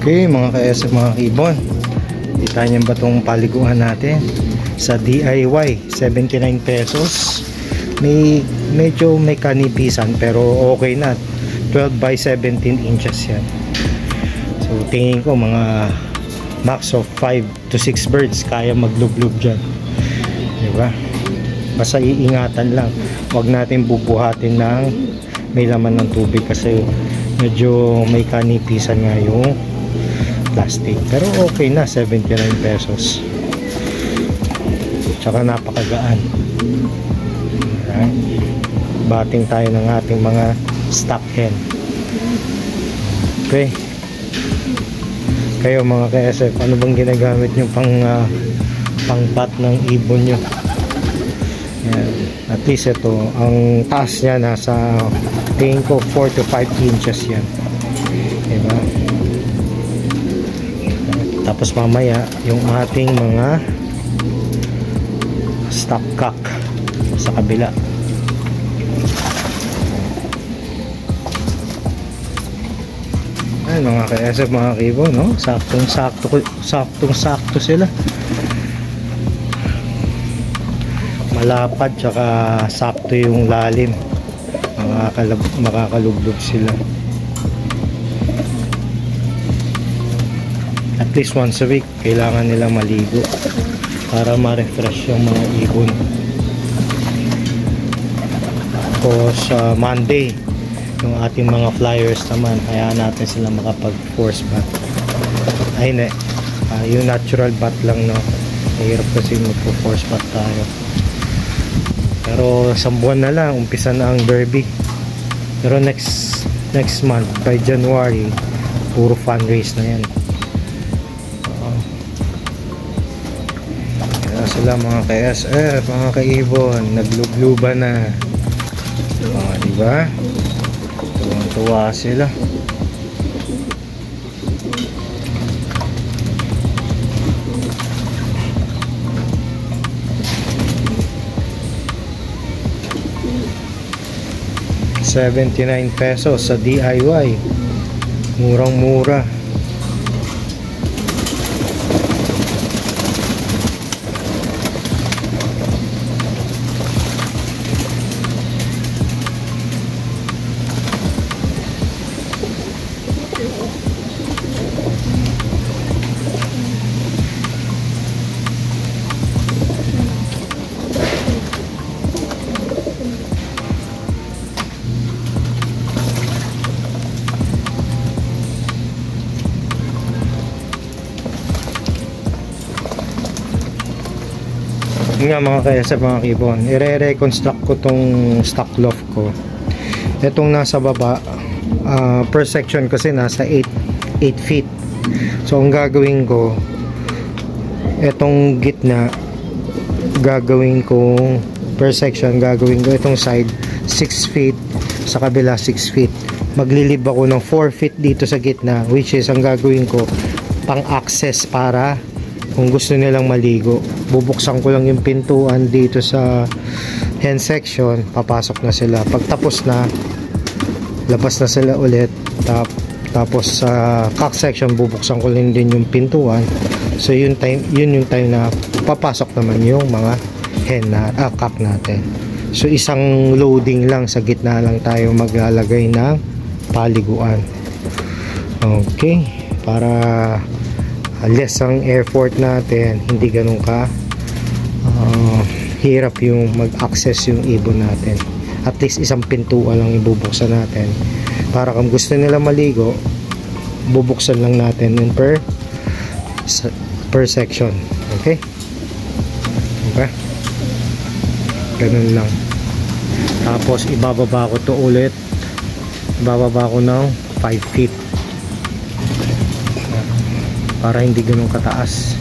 Okay mga ka-SM, mga kibon, kita niyo ba itong paliguan natin sa DIY, 79 pesos. Medyo may kanipisan pero okay na. 12 by 17 inches yan. So tingin ko mga max of 5 to 6 birds kaya maglublob dyan, diba? Basta iingatan lang, huwag natin bubuhatin ng may laman ng tubig kasi medyo may kanipisan nga yung plastic. Pero okay na, 79 pesos. Tsaka napakagaan. Alright. Bating tayo ng ating mga stock hen. Okay. Kayo mga ka-SF, ano bang ginagamit nyo pang pat ng ibon nyo? Yan. At least ito, ang taas niya nasa tingin ko 4 to 5 inches yan. Diba? Tapos mamaya yung ating mga stock cock sa kabila. Ay mga ka-SF, mga kibo, no? Saktong-sakto sila. Malapad tsaka sakto yung lalim. Makakalublob sila. At least once a week kailangan nila maligo para ma-refresh yung mga ibon. Tapos Monday yung ating mga flyers naman, kaya natin sila makapag-force bath. Ay ne, yung natural bath lang, no? Mahirap kasi magpo-force bath tayo. Pero isang buwan na lang, umpisa na ang derby. Pero next month by January, puro fundraise na yan. Kaya sila mga ka-SF, mga kaibon, naglubluban na. Diba? Tuwa sila. ₱79 sa DIY. Murang-mura. Nga mga ka-SF, mga kibon, i-reconstruct ko tong stock loft ko. Itong nasa baba, per section kasi nasa 8 feet. So ang gagawin ko, itong gitna gagawin ko per section, gagawin ko itong side 6 feet, sa kabila 6 feet. Maglilib ako ng 4 feet dito sa gitna, which is ang gagawin ko pang access para kung gusto nilang maligo. Bubuksan ko lang yung pintuan dito sa hen section, papasok na sila. Pag tapos na, labas na sila ulit. Tapos sa cock section, bubuksan ko din yung pintuan. So yun yung time na papasok naman yung mga hen na cock natin. So isang loading lang, sa gitna lang tayo maglalagay ng paliguan. Okay, para less ang effort natin, hindi ganun ka hirap yung mag-access yung ibon natin. At least isang pintuan lang ibubuksan natin para kung gusto nila maligo, bubuksan lang natin yun per section. Okay, ganun lang. Tapos ibababa ko to ulit, ibababa ko ng 5 feet para hindi ganun kataas.